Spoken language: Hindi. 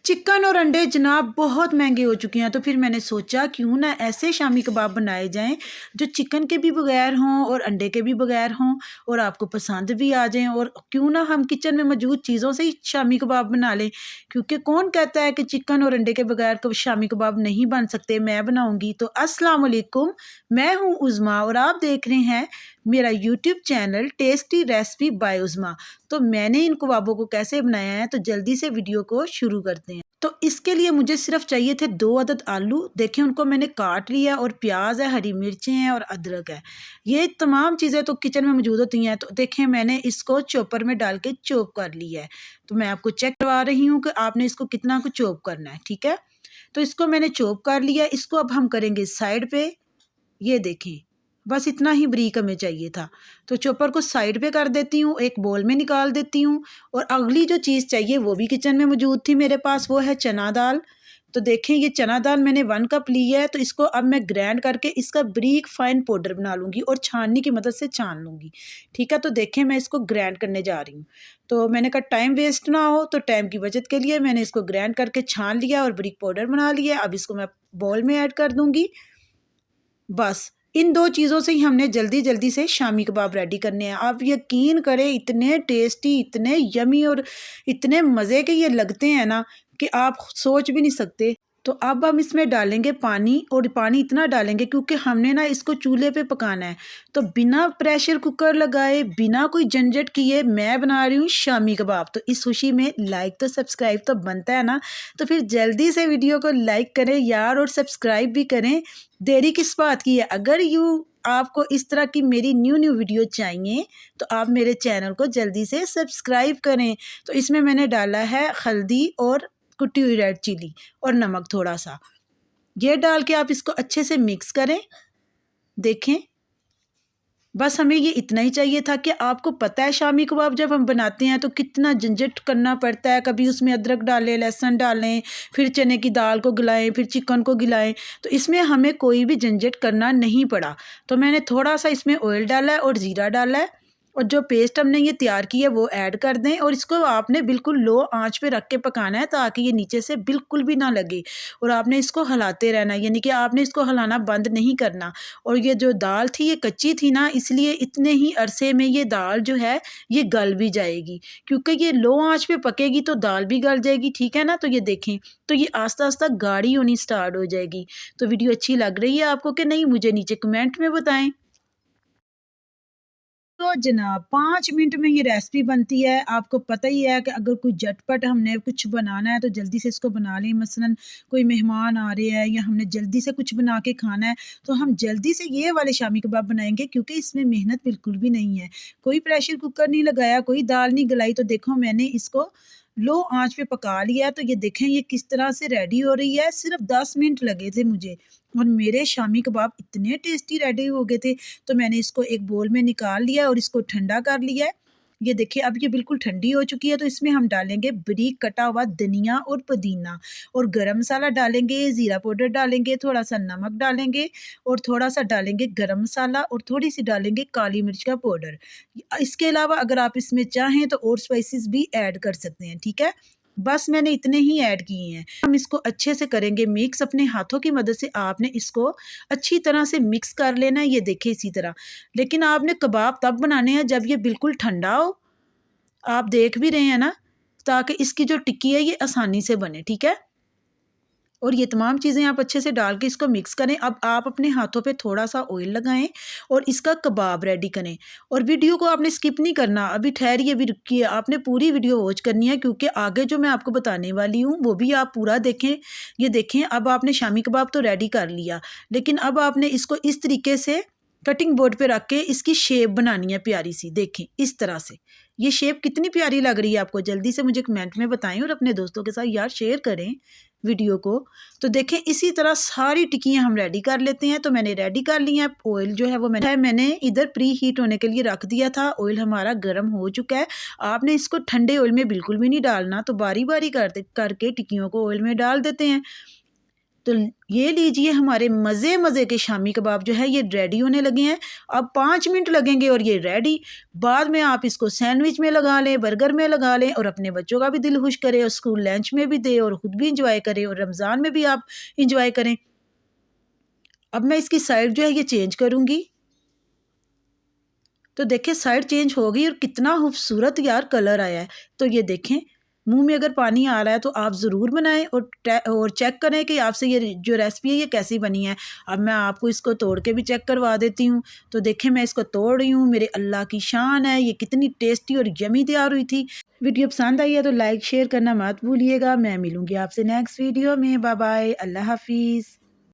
चिकन और अंडे जनाब बहुत महंगे हो चुके हैं, तो फिर मैंने सोचा क्यों ना ऐसे शामी कबाब बनाए जाएं जो चिकन के भी बगैर हों और अंडे के भी बगैर हों और आपको पसंद भी आ जाएं। और क्यों ना हम किचन में मौजूद चीज़ों से ही शामी कबाब बना लें, क्योंकि कौन कहता है कि चिकन और अंडे के बगैर शामी कबाब नहीं बन सकते। मैं बनाऊंगी। तो अस्सलाम वालेकुम, मैं हूँ उज़मा और आप देख रहे हैं मेरा YouTube channel tasty recipe by Uzma. तो मैंने इन कबाबों को कैसे बनाया है, तो जल्दी से वीडियो को शुरू करते हैं। तो इसके लिए मुझे सिर्फ चाहिए थे 2 अदद आलू। देखें उनको मैंने काट लिया, और प्याज है, हरी मिर्चें हैं और अदरक है। ये तमाम चीज़ें तो किचन में मौजूद होती हैं। तो देखें मैंने इसको चॉपर में डाल के चॉप कर लिया है। तो मैं आपको चेक करवा रही हूँ कि आपने इसको कितना कुछ चॉप करना है, ठीक है। तो इसको मैंने चॉप कर लिया। इसको अब हम करेंगे साइड पे। ये देखें, बस इतना ही बारीक हमें चाहिए था। तो चॉपर को साइड पे कर देती हूँ, एक बोल में निकाल देती हूँ। और अगली जो चीज़ चाहिए वो भी किचन में मौजूद थी मेरे पास, वो है चना दाल। तो देखें ये चना दाल मैंने 1 कप ली है। तो इसको अब मैं ग्राइंड करके इसका बारीक फाइन पाउडर बना लूँगी और छाननी की मदद से छान लूँगी, ठीक है। तो देखें मैं इसको ग्राइंड करने जा रही हूँ। तो मैंने कहा टाइम वेस्ट ना हो, तो टाइम की बचत के लिए मैंने इसको ग्राइंड करके छान लिया और बारीक पाउडर बना लिया। अब इसको मैं बॉल में ऐड कर दूँगी। बस इन 2 चीज़ों से ही हमने जल्दी जल्दी से शामी कबाब रेडी करने हैं। आप यकीन करें इतने टेस्टी, इतने यमी और इतने मज़े के ये लगते हैं ना कि आप सोच भी नहीं सकते। तो अब हम इसमें डालेंगे पानी, और पानी इतना डालेंगे क्योंकि हमने ना इसको चूल्हे पे पकाना है। तो बिना प्रेशर कुकर लगाए, बिना कोई झंझट किए मैं बना रही हूँ शामी कबाब। तो इस खुशी में लाइक तो सब्सक्राइब तो बनता है ना। तो फिर जल्दी से वीडियो को लाइक करें यार, और सब्सक्राइब भी करें। देरी किस बात की है। अगर आपको इस तरह की मेरी न्यू वीडियो चाहिए तो आप मेरे चैनल को जल्दी से सब्सक्राइब करें। तो इसमें मैंने डाला है हल्दी और कुटी हुई रेड चिली और नमक थोड़ा सा। ये डाल के आप इसको अच्छे से मिक्स करें। देखें बस हमें ये इतना ही चाहिए था। कि आपको पता है शामी कबाब जब हम बनाते हैं तो कितना झंझट करना पड़ता है। कभी उसमें अदरक डालें, लहसुन डालें, फिर चने की दाल को गलाएं, फिर चिकन को गलाएं। तो इसमें हमें कोई भी झंझट करना नहीं पड़ा। तो मैंने थोड़ा सा इसमें ऑयल डाला है और ज़ीरा डाला है, और जो पेस्ट हमने ये तैयार की है वो ऐड कर दें। और इसको आपने बिल्कुल लो आंच पे रख के पकाना है ताकि ये नीचे से बिल्कुल भी ना लगे। और आपने इसको हिलाते रहना, यानी कि आपने इसको हिलाना बंद नहीं करना। और ये जो दाल थी ये कच्ची थी ना, इसलिए इतने ही अरसे में ये दाल जो है ये गल भी जाएगी, क्योंकि ये लो आंच पे पकेगी तो दाल भी गल जाएगी, ठीक है ना। तो ये देखें, तो ये आस्ता आस्ता गाढ़ी होनी स्टार्ट हो जाएगी। तो वीडियो अच्छी लग रही है आपको कि नहीं, मुझे नीचे कमेंट में बताएं। तो जनाब 5 मिनट में ये रेसिपी बनती है। आपको पता ही है कि अगर कोई झटपट हमने कुछ बनाना है तो जल्दी से इसको बना लें। मसलन कोई मेहमान आ रहे हैं या हमने जल्दी से कुछ बना के खाना है, तो हम जल्दी से ये वाले शामी कबाब बनाएंगे, क्योंकि इसमें मेहनत बिल्कुल भी नहीं है। कोई प्रेशर कुकर नहीं लगाया, कोई दाल नहीं गलाई। तो देखो मैंने इसको लो आंच पे पका लिया। तो ये देखें ये किस तरह से रेडी हो रही है। सिर्फ 10 मिनट लगे थे मुझे, और मेरे शामी कबाब इतने टेस्टी रेडी हो गए थे। तो मैंने इसको एक बोल में निकाल लिया और इसको ठंडा कर लिया है। ये देखिए अब ये बिल्कुल ठंडी हो चुकी है। तो इसमें हम डालेंगे बारीक कटा हुआ धनिया और पुदीना, और गरम मसाला डालेंगे, ज़ीरा पाउडर डालेंगे, थोड़ा सा नमक डालेंगे, और थोड़ा सा डालेंगे गरम मसाला, और थोड़ी सी डालेंगे काली मिर्च का पाउडर। इसके अलावा अगर आप इसमें चाहें तो और स्पाइसेस भी ऐड कर सकते हैं, ठीक है। बस मैंने इतने ही ऐड किए हैं। हम इसको अच्छे से करेंगे मिक्स। अपने हाथों की मदद से आपने इसको अच्छी तरह से मिक्स कर लेना है। ये देखिए इसी तरह। लेकिन आपने कबाब तब बनाने हैं जब ये बिल्कुल ठंडा हो। आप देख भी रहे हैं ना, ताकि इसकी जो टिक्की है ये आसानी से बने, ठीक है। और ये तमाम चीज़ें आप अच्छे से डाल के इसको मिक्स करें। अब आप अपने हाथों पे थोड़ा सा ऑयल लगाएं और इसका कबाब रेडी करें। और वीडियो को आपने स्किप नहीं करना, अभी ठहरिए, अभी रुकिए, आपने पूरी वीडियो वॉच करनी है, क्योंकि आगे जो मैं आपको बताने वाली हूँ वो भी आप पूरा देखें। ये देखें अब आपने शामी कबाब तो रेडी कर लिया, लेकिन अब आपने इसको इस तरीके से कटिंग बोर्ड पे रख के इसकी शेप बनानी है प्यारी सी। देखें इस तरह से। ये शेप कितनी प्यारी लग रही है आपको, जल्दी से मुझे कमेंट में बताएं, और अपने दोस्तों के साथ यार शेयर करें वीडियो को। तो देखें इसी तरह सारी टिक्कियाँ हम रेडी कर लेते हैं। तो मैंने रेडी कर ली हैं। ऑयल जो है वो मैंने इधर प्री हीट होने के लिए रख दिया था। ऑयल हमारा गर्म हो चुका है। आपने इसको ठंडे ऑयल में बिल्कुल भी नहीं डालना। तो बारी बारी करके टिक्कियों को ऑयल में डाल देते हैं। तो ये लीजिए हमारे मज़े मज़े के शामी कबाब जो है ये रेडी होने लगे हैं। अब 5 मिनट लगेंगे और ये रेडी। बाद में आप इसको सैंडविच में लगा लें, बर्गर में लगा लें और अपने बच्चों का भी दिल खुश करें और स्कूल लंच में भी दें और ख़ुद भी इंजॉय करें और रमज़ान में भी आप इंजॉय करें। अब मैं इसकी साइड जो है ये चेंज करूँगी। तो देखिए साइड चेंज हो गई और कितना खूबसूरत यार कलर आया है। तो ये देखें, मुंह में अगर पानी आ रहा है तो आप ज़रूर बनाएं और चेक करें कि आपसे ये जो रेसिपी है ये कैसी बनी है। अब मैं आपको इसको तोड़ के भी चेक करवा देती हूँ। तो देखें मैं इसको तोड़ रही हूँ, मेरे अल्लाह की शान है, ये कितनी टेस्टी और यमी तैयार हुई थी। वीडियो पसंद आई है तो लाइक शेयर करना मत भूलिएगा। मैं मिलूँगी आपसे नेक्स्ट वीडियो में। बाय बाय, अल्लाह हाफिज़।